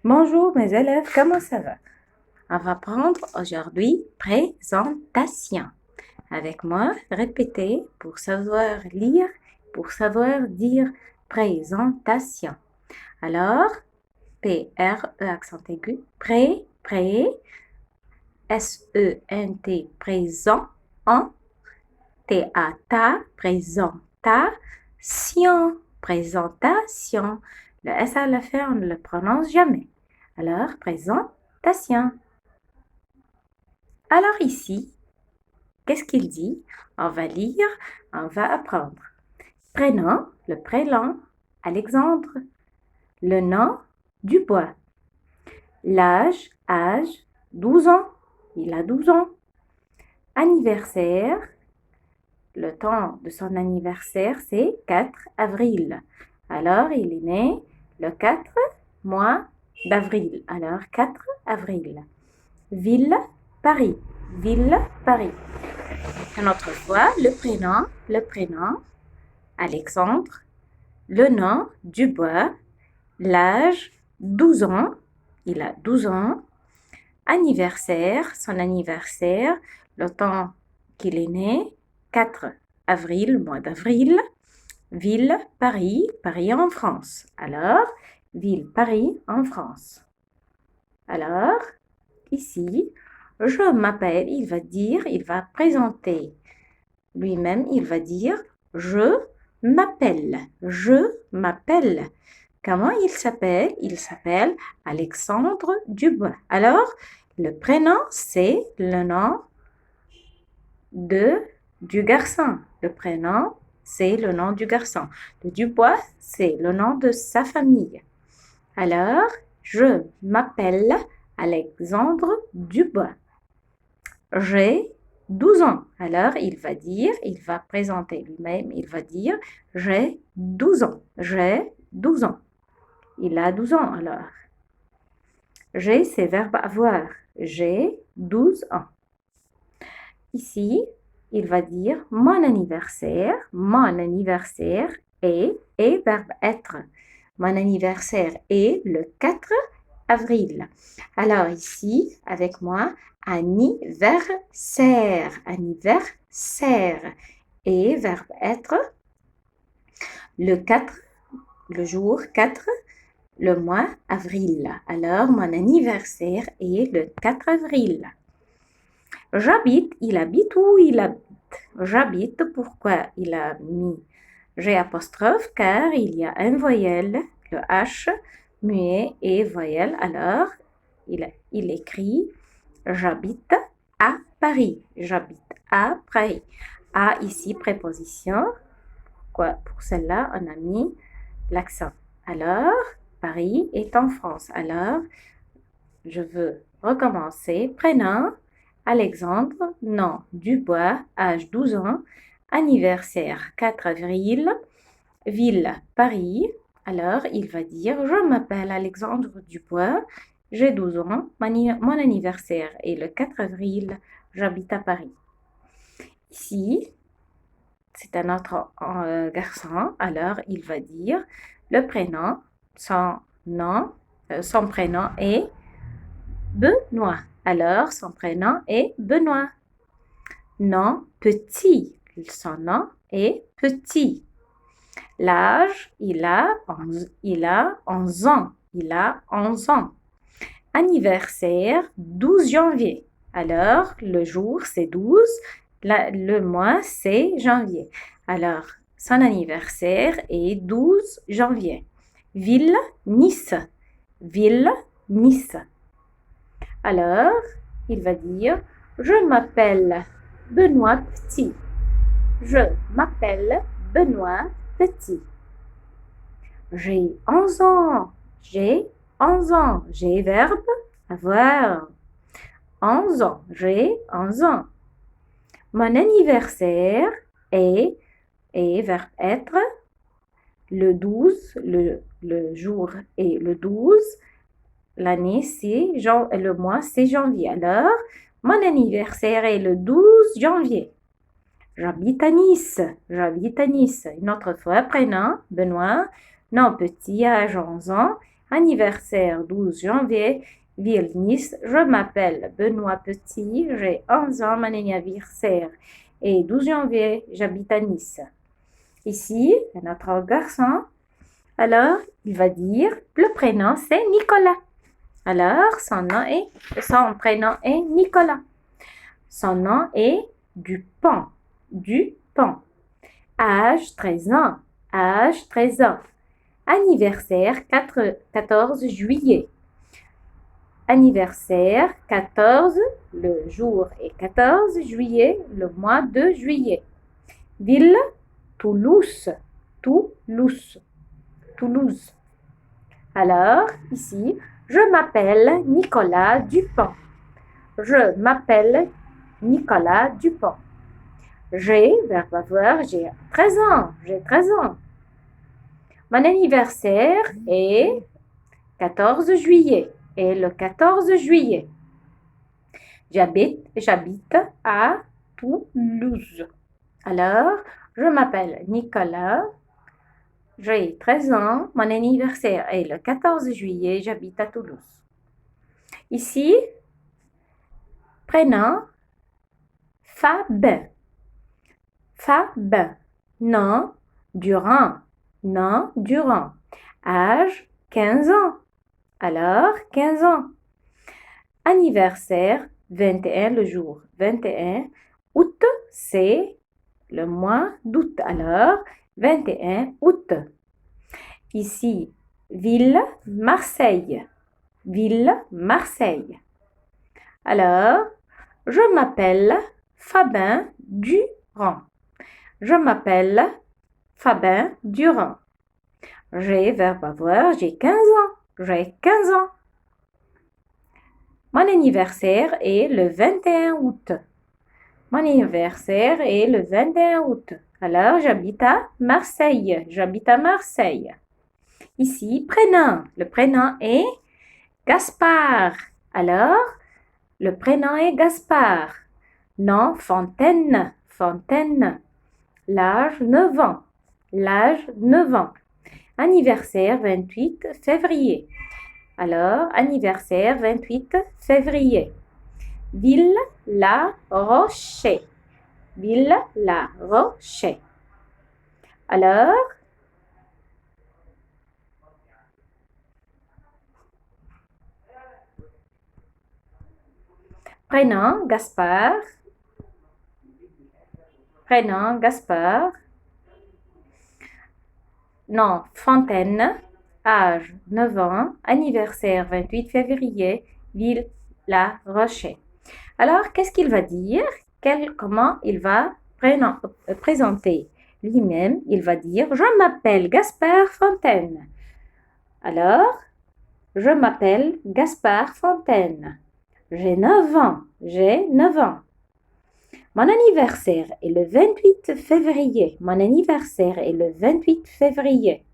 Bonjour mes élèves, comment ça va? On va prendre aujourd'hui présentation. Avec moi, répétez pour savoir lire, pour savoir dire présentation. Alors, P-R-E accent aigu, pré, S-E-N-T, présent, en, T-A-T, présentation, présentation. Le S à la fin, on ne le prononce jamais. Alors, présentation. Alors ici, qu'est-ce qu'il dit? On va lire, on va apprendre. Prénom, le prénom, Alexandre. Le nom, Dubois. L'âge, 12 ans. Il a 12 ans. Anniversaire, le temps de son anniversaire, c'est 4 avril. Alors, il est né le 4 mois d'avril. Alors, 4 avril. Ville, Paris. Ville, Paris. Une autre fois, le prénom, Alexandre, le nom, Dubois, l'âge, 12 ans, il a 12 ans, anniversaire, son anniversaire, le temps qu'il est né, 4 avril, mois d'avril, ville, Paris, Paris en France. Alors, ville, Paris en France. Alors, ici, je m'appelle, il va présenter lui-même, il va dire je m'appelle. Comment il s'appelle? Il s'appelle Alexandre Dubois. Alors, le prénom, c'est le nom du garçon. Le prénom, c'est le nom du garçon. Le Dubois, c'est le nom de sa famille. Alors, je m'appelle Alexandre Dubois. J'ai 12 ans. Alors, il va présenter lui-même, il va dire j'ai 12 ans. J'ai 12 ans. Il a 12 ans alors. J'ai, c'est verbe avoir. J'ai 12 ans. Ici, il va dire mon anniversaire est verbe être. Mon anniversaire est le 4 avril. Alors ici, avec moi, anniversaire. Et verbe être le 4, le jour 4, le mois avril. Alors, mon anniversaire est le 4 avril. J'habite, il habite où il habite? J'habite, pourquoi il a mis G apostrophe? Car il y a un voyelle, le H, muet et voyelle. Alors, il écrit j'habite à Paris. J'habite à Paris. À ici, préposition. Pour celle-là, on a mis l'accent. Alors, Paris est en France. Alors, je veux recommencer. Prénom, Alexandre, nom, Dubois, âge 12 ans, anniversaire 4 avril, ville, Paris. Alors, il va dire, je m'appelle Alexandre Dubois, j'ai 12 ans, mon anniversaire est le 4 avril, j'habite à Paris. Ici, c'est un autre garçon, alors il va dire le prénom, son nom, son prénom est Benoît. Alors, son prénom est Benoît. Nom, petit. Son nom est petit. L'âge, il a 11 ans. Il a 11 ans. Anniversaire, 12 janvier. Alors, le jour, c'est 12. Le mois, c'est janvier. Alors, son anniversaire est 12 janvier. Ville, Nice. Ville, Nice. Alors, il va dire, je m'appelle Benoît Petit. Je m'appelle Benoît Petit. J'ai 11 ans. J'ai 11 ans. J'ai verbe avoir. 11 ans. J'ai 11 ans. Mon anniversaire est verbe être. Le 12, le jour est le 12. L'année, c'est le mois, c'est janvier. Alors, mon anniversaire est le 12 janvier. J'habite à Nice. J'habite à Nice. Une autre fois, prénom, Benoît. Nom petit, âge 11 ans. Anniversaire 12 janvier, ville Nice. Je m'appelle Benoît Petit, j'ai 11 ans, mon anniversaire est 12 janvier, j'habite à Nice. Ici, notre garçon, alors il va dire, le prénom c'est Nicolas. Alors, son prénom est Nicolas. Son nom est Dupont. Dupont. Âge 13 ans. Âge 13 ans. Anniversaire 14 juillet. Anniversaire 14, le jour est 14 juillet, le mois de juillet. Ville Toulouse. Toulouse. Toulouse. Alors, ici, je m'appelle Nicolas Dupont. Je m'appelle Nicolas Dupont. Verbe avoir, j'ai 13 ans. J'ai 13 ans. Mon anniversaire est 14 juillet. Et le 14 juillet, j'habite à Toulouse. Alors, je m'appelle Nicolas. J'ai 13 ans. Mon anniversaire est le 14 juillet. J'habite à Toulouse. Ici, prénom Fab. Fab. Nom Durand. Nom Durand. Âge 15 ans. Alors, 15 ans. Anniversaire 21, le jour 21. Août, c'est le mois d'août. Alors, 21 août. Ici, ville Marseille. Ville Marseille. Alors, je m'appelle Fabien Durand. Je m'appelle Fabien Durand. J'ai verbe avoir, j'ai 15 ans. J'ai 15 ans. Mon anniversaire est le 21 août. Mon anniversaire est le 21 août. Alors, j'habite à Marseille. J'habite à Marseille. Ici, prénom. Le prénom est Gaspard. Alors, le prénom est Gaspard. Nom, Fontaine. Fontaine. L'âge, 9 ans. L'âge, 9 ans. Anniversaire, 28 février. Alors, anniversaire, 28 février. Ville La Roche. Ville La Roche. Alors, prénom Gaspard. Prénom Gaspard. Nom Fontaine. Âge 9 ans. Anniversaire 28 février. Ville La Roche. Alors, qu'est-ce qu'il va dire? Comment il va présenter lui-même? Il va dire, je m'appelle Gaspard Fontaine. Alors, je m'appelle Gaspard Fontaine. J'ai 9 ans. J'ai 9 ans. Mon anniversaire est le 28 février. Mon anniversaire est le 28 février.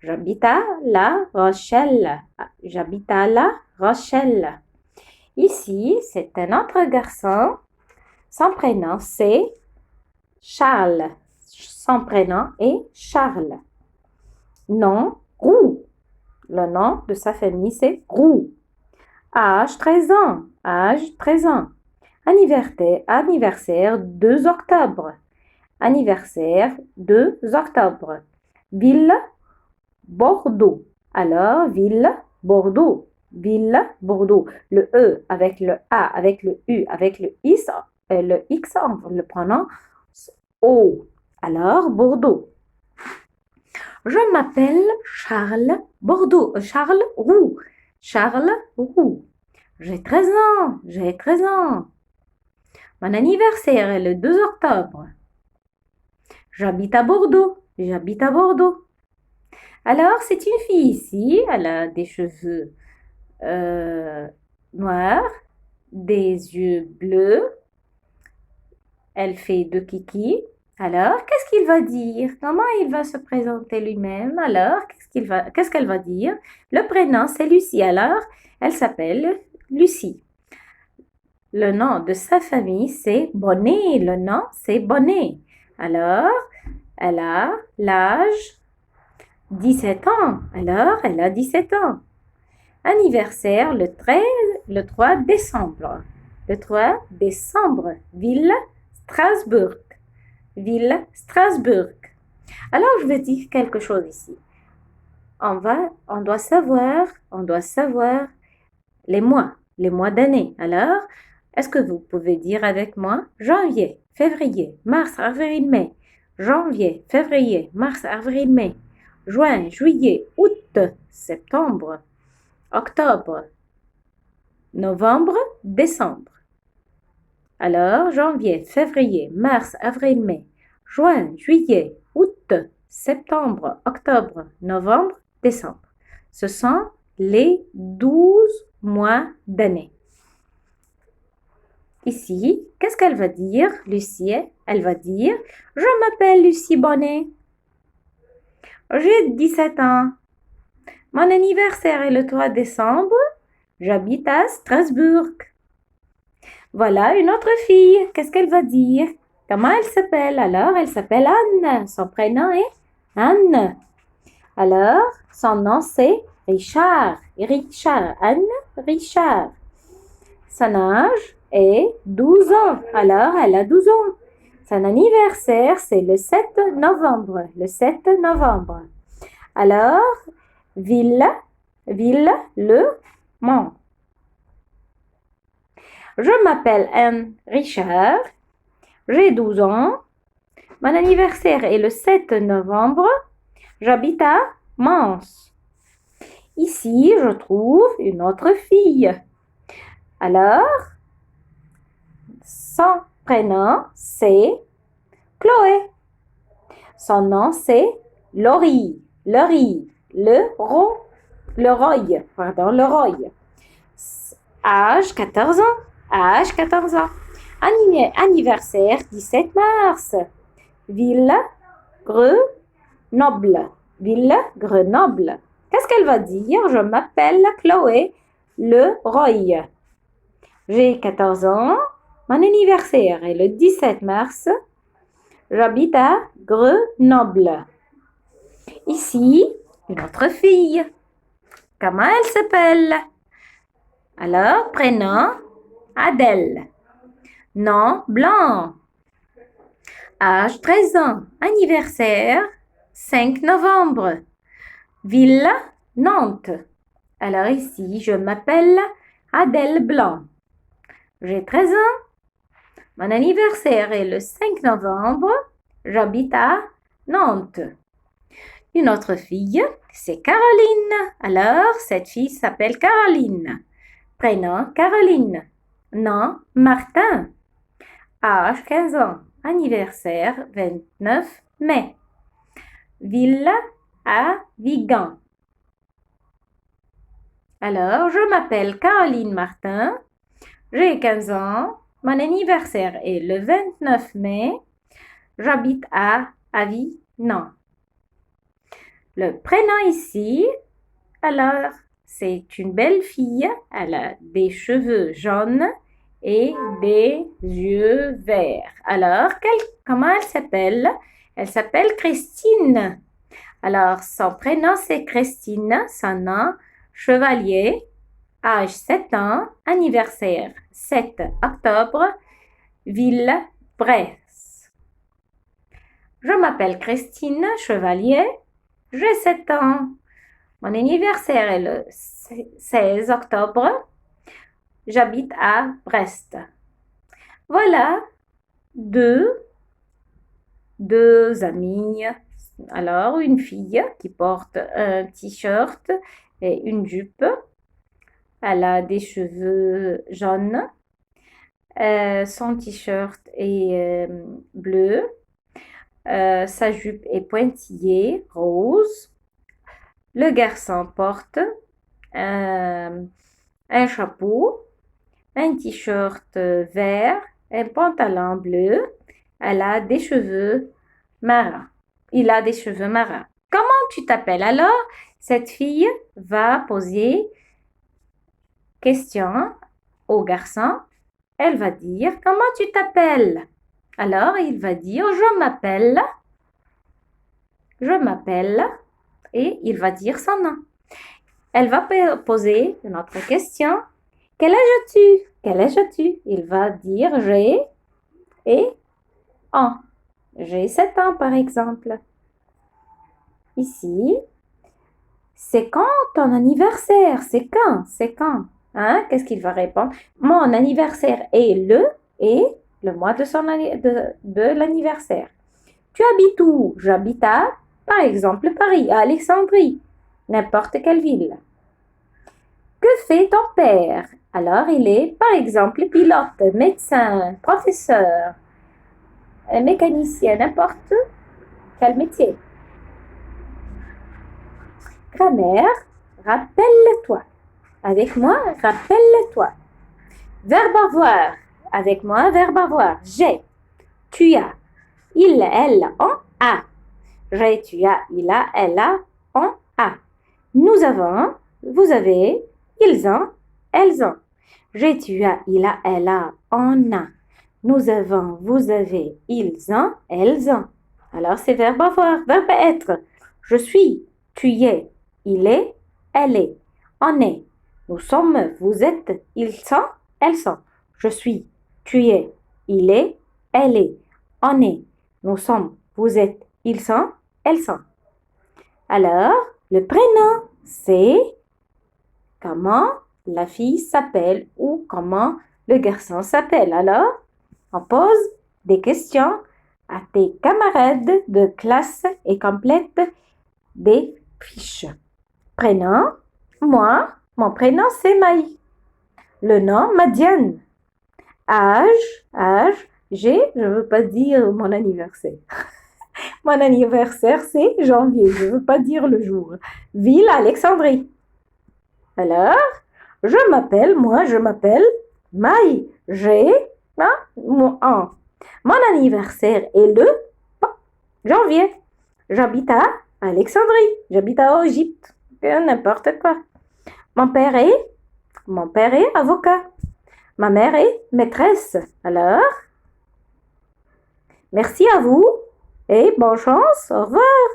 J'habite à La Rochelle. J'habite à La Rochelle. Ici, c'est un autre garçon. Son prénom, c'est Charles. Son prénom est Charles. Nom, Roux. Le nom de sa famille, c'est Roux. Âge 13 ans. Âge 13 ans. Anniversaire 2 octobre. Anniversaire 2 octobre. Ville Bordeaux. Alors, ville Bordeaux. Ville Bordeaux. Le E avec le A, avec le U, avec le X, on le prononce O. Alors, Bordeaux. Je m'appelle Charles Bordeaux. Charles Roux. Charles Roux. J'ai 13 ans. J'ai 13 ans. Mon anniversaire est le 2 octobre. J'habite à Bordeaux. J'habite à Bordeaux. Alors, c'est une fille ici. Elle a des cheveux noirs, des yeux bleus. Elle fait de kiki. Alors, qu'est-ce qu'il va dire? Comment il va se présenter lui-même? Alors, qu'est-ce qu'elle va dire? Le prénom, c'est Lucie. Alors, elle s'appelle Lucie. Le nom de sa famille, c'est Bonnet. Le nom, c'est Bonnet. Alors, elle a l'âge 17 ans. Alors, elle a 17 ans. Anniversaire le 3 décembre. Le 3 décembre. Ville Strasbourg. Ville Strasbourg. Alors, je vais dire quelque chose ici. On doit savoir les mois d'année. Alors, est-ce que vous pouvez dire avec moi janvier, février, mars, avril, mai. Janvier, février, mars, avril, mai. Juin, juillet, août, septembre, octobre, novembre, décembre. Alors, janvier, février, mars, avril, mai. Juin, juillet, août, septembre, octobre, novembre, décembre. Ce sont les 12 mois d'année. Ici, qu'est-ce qu'elle va dire, Lucie? Elle va dire « Je m'appelle Lucie Bonnet. J'ai 17 ans. Mon anniversaire est le 3 décembre. J'habite à Strasbourg. » Voilà une autre fille. Qu'est-ce qu'elle va dire? Comment elle s'appelle? Alors, elle s'appelle Anne. Son prénom est Anne. Alors, son nom c'est Richard. Richard. Anne Richard. Son âge est 12 ans. Alors, elle a 12 ans. Son anniversaire, c'est le 7 novembre. Le 7 novembre. Alors, ville, le Mans. Je m'appelle Anne Richard. J'ai 12 ans. Mon anniversaire est le 7 novembre. J'habite à Mans. Ici, je trouve une autre fille. Alors, son prénom, c'est Chloé. Son nom, c'est Laurie. Le Roy. Âge 14 ans. Anniversaire 17 mars. Ville Grenoble. Qu'est-ce qu'elle va dire? Je m'appelle Chloé Leroy. J'ai 14 ans. Mon anniversaire est le 17 mars. J'habite à Grenoble. Ici, une autre fille. Comment elle s'appelle? Alors, prénom, Adèle. Nom, Blanc. Âge 13 ans. Anniversaire, 5 novembre. Ville, Nantes. Alors ici, je m'appelle Adèle Blanc. J'ai 13 ans. Mon anniversaire est le 5 novembre. J'habite à Nantes. Une autre fille, c'est Caroline. Alors, cette fille s'appelle Caroline. Prénom, Caroline. Nom, Martin. Âge 15 ans. Anniversaire, 29 mai. Ville, à Vigan. Alors, je m'appelle Caroline Martin. J'ai 15 ans. Mon anniversaire est le 29 mai. J'habite à Avignon. Le prénom ici, alors, c'est une belle fille. Elle a des cheveux jaunes et des yeux verts. Alors, comment elle s'appelle? Elle s'appelle Christine. Alors, son prénom, c'est Christine. Son nom, Chevalier. Âge 7 ans. Anniversaire, 7 octobre. Ville, Brest. Je m'appelle Christine Chevalier. J'ai 7 ans. Mon anniversaire est le 16 octobre. J'habite à Brest. Voilà deux amies. Alors, une fille qui porte un t-shirt et une jupe. Elle a des cheveux jaunes. Son t-shirt est bleu. Sa jupe est pointillée, rose. Le garçon porte un chapeau, un t-shirt vert, un pantalon bleu. Elle a des cheveux marins. Il a des cheveux marins. Comment tu t'appelles? Alors, cette fille va poser question au garçon. Elle va dire, comment tu t'appelles? Alors, il va dire, je m'appelle et il va dire son nom. Elle va poser une autre question. Quel âge as-tu? Quel âge as-tu? Il va dire j'ai et ans. J'ai 7 ans, par exemple. Ici, c'est quand ton anniversaire? C'est quand? C'est quand? Hein? Qu'est-ce qu'il va répondre? Mon anniversaire est le mois de l'anniversaire. Tu habites où? J'habite à, par exemple, Paris, à Alexandrie, n'importe quelle ville. Que fait ton père? Alors, il est, par exemple, pilote, médecin, professeur, mécanicien, n'importe quel métier. Grammaire, rappelle-toi. Avec moi, rappelle-toi. Verbe avoir. Avec moi, verbe avoir. J'ai, tu as. Il, elle, on a. J'ai, tu as, il a, elle a, on a. Nous avons, vous avez, ils ont, elles ont. J'ai, tu as, il a, elle a, on a. Nous avons, vous avez, ils ont, elles ont. Alors, c'est verbe avoir, verbe être. Je suis, tu y es, il est, elle est, on est. Nous sommes, vous êtes, ils sont, elles sont. Je suis, tu y es, il est, elle est, on est. Nous sommes, vous êtes, ils sont, elles sont. Alors, le prénom, c'est comment la fille s'appelle ou comment le garçon s'appelle. Alors, on pose des questions à tes camarades de classe et complète des fiches. Prénom, moi, mon prénom c'est Maï. Le nom, Madiane. Âge, j'ai, je ne veux pas dire mon anniversaire. Mon anniversaire, c'est janvier, je ne veux pas dire le jour. Ville, Alexandrie. Alors, je m'appelle Maï. J'ai, mon anniversaire est le janvier. J'habite à Alexandrie. J'habite à Égypte. N'importe quoi. Mon père est avocat. Ma mère est maîtresse. Alors, merci à vous et bonne chance. Au revoir.